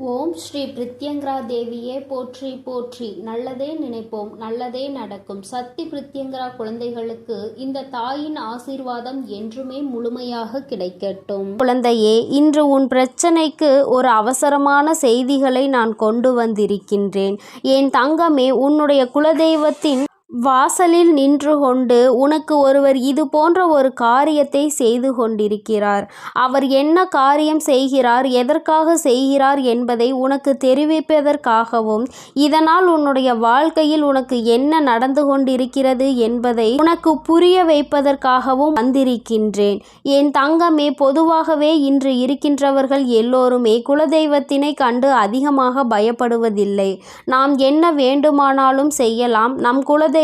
ஓம் ஸ்ரீ பிரித்யங்கரா தேவியே போற்றி போற்றி. நல்லதே நினைப்போம், நல்லதே நடக்கும். சக்தி பிரித்யங்கரா குழந்தைகளுக்கு இந்த தாயின் ஆசீர்வாதம் என்றுமே முழுமையாக கிடைக்கட்டும். குழந்தையே, இன்று உன் பிரச்சனைக்கு ஒரு அவசரமான செய்திகளை நான் கொண்டு வந்திருக்கின்றேன். என் தங்கமே, உன்னுடைய குலதெய்வத்தின் வாசலில் நின்று கொண்டு உனக்கு ஒருவர் இது போன்ற ஒரு காரியத்தை செய்து கொண்டிருக்கிறார். அவர் என்ன காரியம் செய்கிறார், எதற்காக செய்கிறார் என்பதை உனக்கு தெரிவிப்பதற்காகவும், இதனால் உன்னுடைய வாழ்க்கையில் உனக்கு என்ன நடந்து கொண்டிருக்கிறது என்பதை உனக்கு புரிய வைப்பதற்காகவும் வந்திருக்கின்றேன். என் தங்கமே, பொதுவாகவே இன்று இருக்கின்றவர்கள் எல்லோருமே குலதெய்வத்தினை கண்டு அதிகமாக பயப்படுவதில்லை. நாம் என்ன வேண்டுமானாலும் செய்யலாம், நம் குலதெய்வம்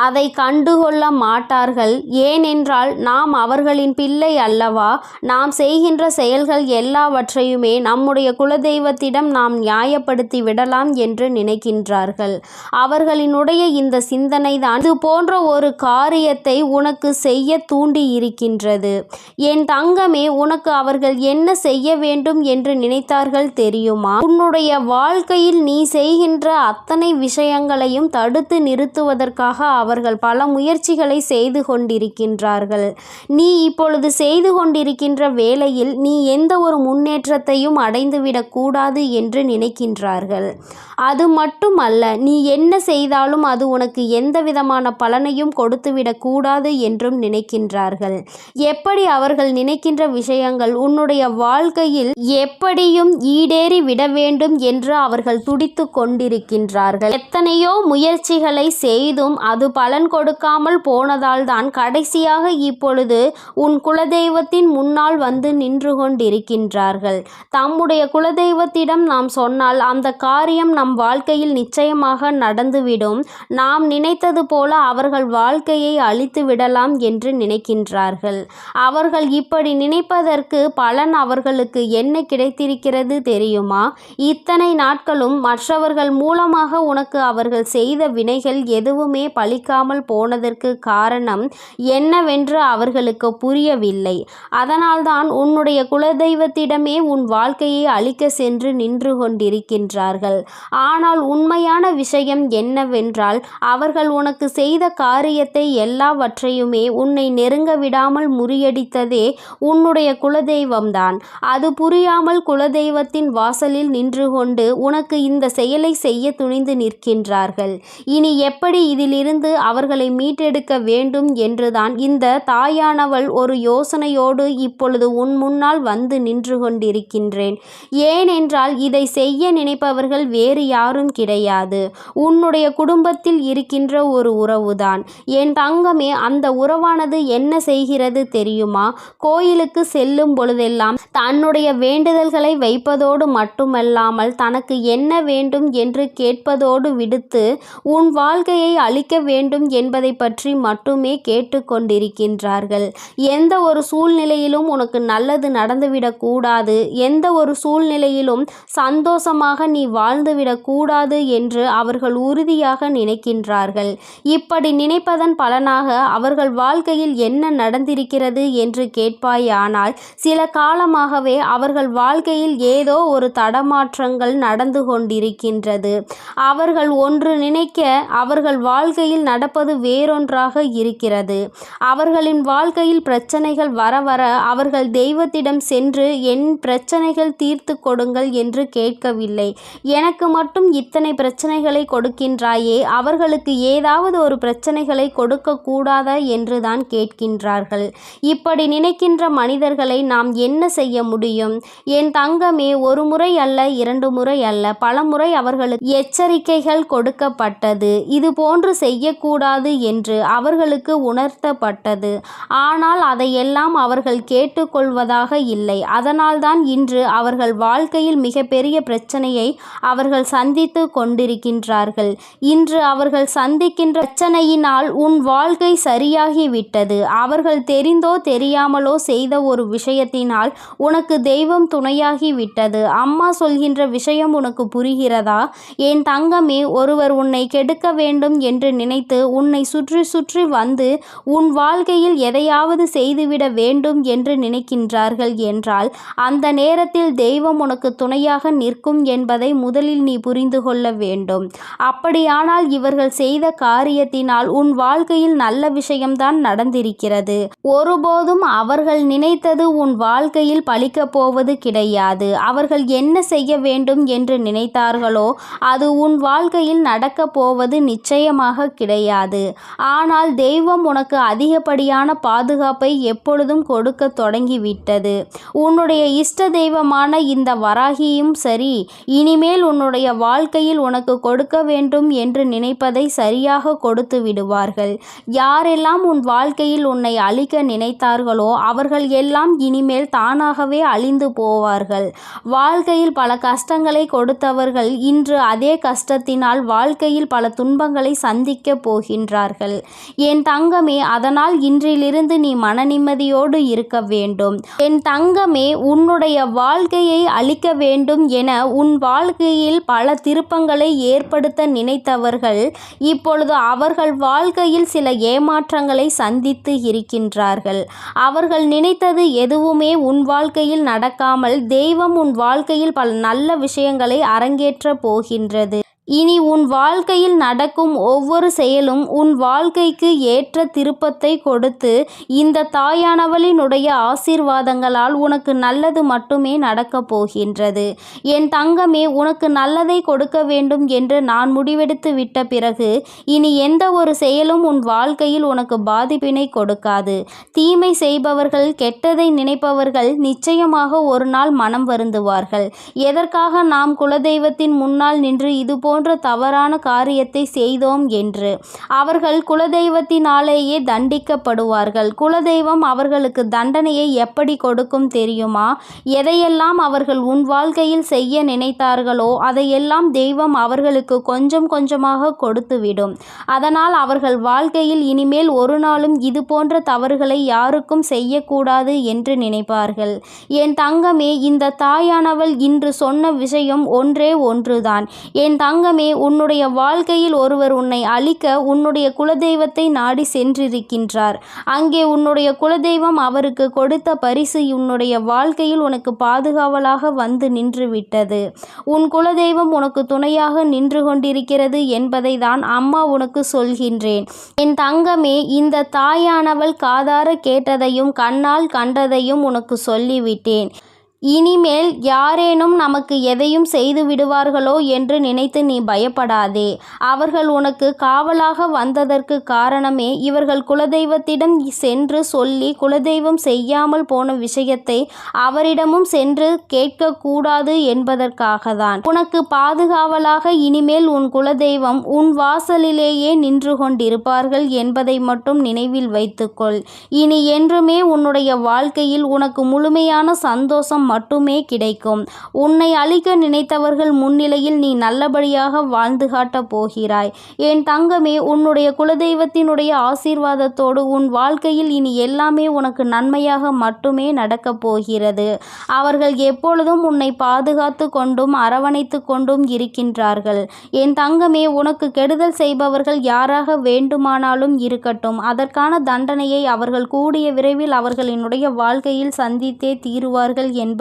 அதை கண்டுகொள்ள மாட்டார்கள். ஏனென்றால் நாம் அவர்களின் பிள்ளை அல்லவா. நாம் செய்கின்ற செயல்கள் எல்லாவற்றையுமே நம்முடைய குலதெய்வத்திடம் நாம் நியாயப்படுத்தி விடலாம் என்று நினைக்கின்றார்கள். அவர்களினுடைய இந்த சிந்தனை தான் இது போன்ற ஒரு காரியத்தை உனக்கு செய்ய தூண்டி இருக்கின்றது. என் தங்கமே, உனக்கு அவர்கள் என்ன செய்ய வேண்டும் என்று நினைத்தார்கள் தெரியுமா? உன்னுடைய வாழ்க்கையில் நீ செய்கின்ற அத்தனை விஷயங்களையும் தடுத்து நிறுத்துவதற்காக அவர்கள் பல முயற்சிகளை செய்து கொண்டிருக்கின்றார்கள். நீ இப்பொழுது செய்து கொண்டிருக்கின்ற வேளையில் நீ எந்த ஒரு முன்னேற்றத்தையும் அடைந்துவிடக் கூடாது என்று நினைக்கின்றார்கள். அது மட்டுமல்ல, நீ என்ன செய்தாலும் அது உனக்கு எந்த விதமான பலனையும் கொடுத்துவிடக் கூடாது என்றும் நினைக்கின்றார்கள். எப்படி அவர்கள் நினைக்கின்ற விஷயங்கள் உன்னுடைய வாழ்க்கையில் எப்படியும் ஈடேறி விட வேண்டும் என்று அவர்கள் துடித்து கொண்டிருக்கின்றார்கள். எத்தனையோ முயற்சிகளை செய்தும் அது பலன் கொடுக்காமல் போனதால் தான் கடைசியாக இப்பொழுது உன் குலதெய்வத்தின் முன்னால் வந்து நின்று கொண்டிருக்கின்றார்கள். தம்முடைய குலதெய்வத்திடம் நாம் சொன்னால் அந்த காரியம் நம் வாழ்க்கையில் நிச்சயமாக நடந்துவிடும். நாம் நினைத்தது போல அவர்கள் வாழ்க்கையை அழித்து விடலாம் என்று நினைக்கின்றார்கள். அவர்கள் இப்படி நினைப்பதற்கு பலன் அவர்களுக்கு என்ன கிடைத்திருக்கிறது தெரியுமா? இத்தனை நாட்களும் மற்றவர்கள் மூலமாக உனக்கு அவர்கள் செய்த வினைகள் எதுவுமே பலிக்காமல் போனதற்கு காரணம் என்னவென்று அவர்களுக்கு புரியவில்லை. அதனால்தான் உன்னுடைய குலதெய்வத்திடமே உன் வாழ்க்கையை அழிக்க சென்று நின்று கொண்டிருக்கின்றார்கள். ஆனால் உண்மையான விஷயம் என்னவென்றால், அவர்கள் உனக்கு செய்த காரியத்தை எல்லாவற்றையுமே உன்னை நெருங்க விடாமல் முறியடித்ததே உன்னுடைய குலதெய்வம்தான். அது புரியாமல் குலதெய்வத்தின் வாசலில் நின்று கொண்டு உனக்கு இந்த செயலை செய்ய துணிந்து நிற்கின்றார்கள். இனி எப்படி இதிலிருந்து அவர்களை மீட்டெடுக்க வேண்டும் என்றுதான் இந்த தாயானவள் ஒரு யோசனையோடு இப்பொழுது உன் முன்னால் வந்து நின்று கொண்டிருக்கின்றேன். ஏனென்றால் இதை செய்ய நினைப்பவர்கள் வேறு யாரும் கிடையாது, உன்னுடைய குடும்பத்தில் இருக்கின்ற ஒரு உறவுதான். என் தங்கமே, அந்த உறவானது என்ன செய்கிறது தெரியுமா? கோயிலுக்கு செல்லும் பொழுதெல்லாம் தன்னுடைய வேண்டுதல்களை வைப்பதோடு மட்டுமல்லாமல் தனக்கு என்ன வேண்டும் என்று கேட்பதோடு விடுத்து உன் வாழ்க்கையை அழிக்க வேண்டும் என்பதை பற்றி மட்டுமே கேட்டுக்கொண்டிருக்கின்றார்கள். எந்த ஒரு சூழ்நிலையிலும் உனக்கு நல்லது நடந்துவிடக் கூடாது, எந்த ஒரு சூழ்நிலையிலும் சந்தோஷமாக நீ வாழ்ந்துவிடக் கூடாது என்று அவர்கள் உறுதியாக நினைக்கின்றார்கள். இப்படி நினைப்பதன் பலனாக அவர்கள் வாழ்க்கையில் என்ன நடந்திருக்கிறது என்று கேட்பாயானால், சில காலமாகவே அவர்கள் வாழ்க்கையில் ஏதோ ஒரு தடமாற்றங்கள் நடந்து கொண்டிருக்கின்றது. அவர்கள் ஒன்று நினைக்க அவர்கள் வாழ்க்கையில் நடப்பது வேறொன்றாக இருக்கிறது. அவர்களின் வாழ்க்கையில் பிரச்சனைகள் வர வர அவர்கள் தெய்வத்திடம் சென்று என் பிரச்சனைகள் தீர்த்து கொடுங்கள் என்று கேட்கவில்லை. எனக்கு மட்டும் இத்தனை பிரச்சனைகளை கொடுக்கின்றாயே, அவர்களுக்கு ஏதாவது ஒரு பிரச்சனைகளை கொடுக்க கூடாதா என்றுதான் கேட்கின்றார்கள். இப்படி நினைக்கின்ற மனிதர்களை நாம் என்ன செய்ய முடியும்? என் தங்கமே, ஒரு முறை அல்ல, இரண்டு முறை அல்ல, பல முறை அவர்களுக்கு எச்சரிக்கைகள் கொடுக்கப்பட்டது. இது போன்று செய்யக்கூடாது என்று அவர்களுக்கு உணர்த்தப்பட்டது. ஆனால் அதையெல்லாம் அவர்கள் கேட்டுக்கொள்வதாக இல்லை. அதனால்தான் இன்று அவர்கள் வாழ்க்கையில் மிகப்பெரிய பிரச்சனையை அவர்கள் சந்தித்து கொண்டிருக்கின்றார்கள். இன்று அவர்கள் சந்திக்கின்ற பிரச்சனையினால் உன் வாழ்க்கை சரியாகிவிட்டது. அவர்கள் தெரிந்தோ தெரியாமலோ செய்த ஒரு விஷயத்தினால் உனக்கு தெய்வம் துணையாகிவிட்டது. அம்மா சொல்கின்ற விஷயம் உனக்கு புரிகிறதா? என் தங்கமே, ஒருவர் உன்னை கெடுக்க வேண்டும் என்று நினைத்து உன்னை சுற்றி சுற்றி வந்து உன் வாழ்க்கையில் எதையாவது செய்துவிட வேண்டும் என்று நினைக்கின்றார்கள் என்றால் அந்த நேரத்தில் தெய்வம் உனக்கு துணையாக நிற்கும் என்பதை முதலில் நீ புரிந்து கொள்ள வேண்டும். அப்படியானால் இவர்கள் செய்த காரியத்தினால் உன் வாழ்க்கையில் நல்ல விஷயம்தான் நடந்திருக்கிறது. ஒருபோதும் அவர்கள் நினைத்தது உன் வாழ்க்கையில் பலிக்கப் போவது கிடையாது. அவர்கள் என்ன செய்ய வேண்டும் என்று நினைத்தார்களோ அது உன் வாழ்க்கையில் நடக்கப் போவது நிச்சயமாக கிடையாது. ஆனால் தெய்வம் உனக்கு அதிகப்படியான பாதுகாப்பை எப்பொழுதும் கொடுக்க தொடங்கிவிட்டது. உன்னுடைய இஷ்ட தெய்வமான இந்த வராகியும் சரி, இனிமேல் உன்னுடைய வாழ்க்கையில் உனக்கு கொடுக்க வேண்டும் என்று நினைப்பதை சரியாக கொடுத்து விடுவார்கள். யாரெல்லாம் உன் வாழ்க்கையில் உன்னை அழிக்க நினைத்தார்களோ அவர்கள் எல்லாம் இனிமேல் தானாகவே அழிந்து போவார்கள். வாழ்க்கையில் பல கஷ்டங்களை கொடுத்தவர்கள் இன்று அதே கஷ்டத்தினால் வாழ்க்கையில் பல துன்பங்களை சந்திக்க போகின்றார்கள். என் தங்கமே, அதனால் இன்றிலிருந்து நீ மன நிம்மதியோடு இருக்க வேண்டும். என் தங்கமே, உன்னுடைய வாழ்க்கையை அழிக்க வேண்டும் என உன் வாழ்க்கையில் பல திருப்பங்களை ஏற்படுத்த நினைத்தவர்கள் இப்பொழுது அவர்கள் வாழ்க்கையில் சில ஏமாற்றங்களை சந்தித்து இருக்கின்றார்கள். அவர்கள் நினைத்தது எதுவுமே உன் வாழ்க்கையில் நடக்காமல் தெய்வம் உன் வாழ்க்கையில் பல நல்ல விஷயங்களை அரங்கேற்ற போகின்றது. இனி உன் வாழ்க்கையில் நடக்கும் ஒவ்வொரு செயலும் உன் வாழ்க்கைக்கு ஏற்ற திருப்பத்தை கொடுத்து இந்த தாயானவளினுடைய ஆசீர்வாதங்களால் உனக்கு நல்லது மட்டுமே நடக்கப் போகின்றது. என் தங்கமே, உனக்கு நல்லதை கொடுக்க வேண்டும் என்று நான் முடிவெடுத்து விட்ட பிறகு இனி எந்த ஒரு செயலும் உன் வாழ்க்கையில் உனக்கு பாதிப்பினை கொடுக்காது. தீமை செய்பவர்கள், கெட்டதை நினைப்பவர்கள் நிச்சயமாக ஒரு நாள் மனம் வருந்துவார்கள். எதற்காக நாம் குலதெய்வத்தின் முன்னால் நின்று இதுபோன்ற தவறான காரியத்தை செய்தோம் என்று அவர்கள் குலதெய்வத்தினாலேயே தண்டிக்கப்படுவார்கள். குலதெய்வம் அவர்களுக்கு தண்டனையை எப்படி கொடுக்கும் தெரியுமா? எதையெல்லாம் அவர்கள் உன் வாழ்க்கையில் செய்ய நினைத்தார்களோ அதையெல்லாம் தெய்வம் அவர்களுக்கு கொஞ்சம் கொஞ்சமாக கொடுத்துவிடும். அதனால் அவர்கள் வாழ்க்கையில் இனிமேல் ஒரு நாளும் இது போன்ற தவறுகளை யாருக்கும் செய்யக்கூடாது என்று நினைப்பார்கள். என் தங்கமே, இந்த தாயானவள் இன்று சொன்ன விஷயம் ஒன்றே ஒன்றுதான். என் தங்கமே, உன்னுடைய வாழ்க்கையில் ஒருவர் உன்னை அழிக்க உன்னுடைய குலதெய்வத்தை நாடி சென்றிருக்கின்றார். அங்கே உன்னுடைய குலதெய்வம் அவருக்கு கொடுத்த பரிசு உன்னுடைய வாழ்க்கையில் உனக்கு பாதுகாவலாக வந்து நின்று விட்டது. உன் குலதெய்வம் உனக்கு துணையாக நின்று கொண்டிருக்கிறது என்பதை தான் அம்மா உனக்கு சொல்கின்றேன். என் தங்கமே, இந்த தாயானவள் காதார கேட்டதையும் கண்ணால் கண்டதையும் உனக்கு சொல்லிவிட்டேன். இனிமேல் யாரேனும் நமக்கு எதையும் செய்து விடுவார்களோ என்று நினைத்து நீ பயப்படாதே. அவர்கள் உனக்கு காவலாக வந்ததற்கு காரணமே இவர்கள் குலதெய்வத்திடம் சென்று சொல்லி குலதெய்வம் செய்யாமல் போன விஷயத்தை அவரிடமும் சென்று கேட்கக்கூடாது என்பதற்காகத்தான். உனக்கு பாதுகாவலாக இனிமேல் உன் குலதெய்வம் உன் வாசலிலேயே நின்று கொண்டிருப்பார்கள் என்பதை மட்டும் நினைவில் வைத்துக்கொள். இனி என்றுமே உன்னுடைய வாழ்க்கையில் உனக்கு முழுமையான சந்தோஷம் மட்டுமே கிடைக்கும். உன்னை அழிக்க நினைத்தவர்கள் முன்னிலையில் நீ நல்லபடியாக வாழ்ந்து காட்டப் போகிறாய். என் தங்கமே, உன்னுடைய குலதெய்வத்தினுடைய ஆசீர்வாதத்தோடு உன் வாழ்க்கையில் இனி எல்லாமே உனக்கு நன்மையாக மட்டுமே நடக்கப் போகிறது. அவர்கள் எப்பொழுதும் உன்னை பாதுகாத்து கொண்டும் அரவணைத்து கொண்டும் இருக்கின்றார்கள். என் தங்கமே, உனக்கு கெடுதல் செய்பவர்கள் யாராக வேண்டுமானாலும் இருக்கட்டும், அதற்கான தண்டனையை அவர்கள் கூடிய விரைவில் அவர்களினுடைய வாழ்க்கையில் சந்தித்தே தீருவார்கள் என்பதில்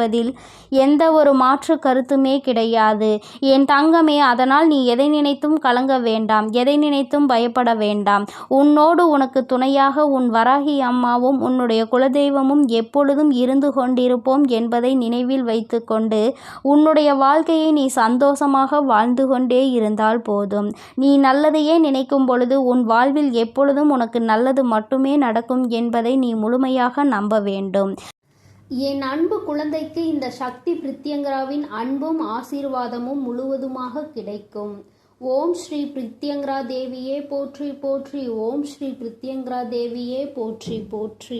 எந்த ஒரு மாற்று கருத்துமே கிடையாது. என் தங்கமே, அதனால் நீ எதை நினைத்தும் கலங்க வேண்டாம், எதை நினைத்தும் பயப்பட வேண்டாம். உன்னோடு உனக்கு துணையாக உன் வராகி அம்மாவும் உன்னுடைய குலதெய்வமும் எப்பொழுதும் இருந்து கொண்டிருப்போம் என்பதை நினைவில் வைத்துக்கொண்டு உன்னுடைய வாழ்க்கையை நீ சந்தோஷமாக வாழ்ந்து கொண்டே இருந்தால் போதும். நீ நல்லதையே நினைக்கும் பொழுது உன் வாழ்வில் எப்பொழுதும் உனக்கு நல்லது மட்டுமே நடக்கும் என்பதை நீ முழுமையாக நம்ப வேண்டும். என் அன்பு குழந்தைக்கு இந்த சக்தி பிரித்யங்கராவின் அன்பும் ஆசீர்வாதமும் முழுவதுமாக கிடைக்கும். ஓம் ஸ்ரீ பிரித்யங்கரா தேவியே போற்றி போற்றி. ஓம் ஸ்ரீ பிரித்யங்கரா தேவியே போற்றி போற்றி.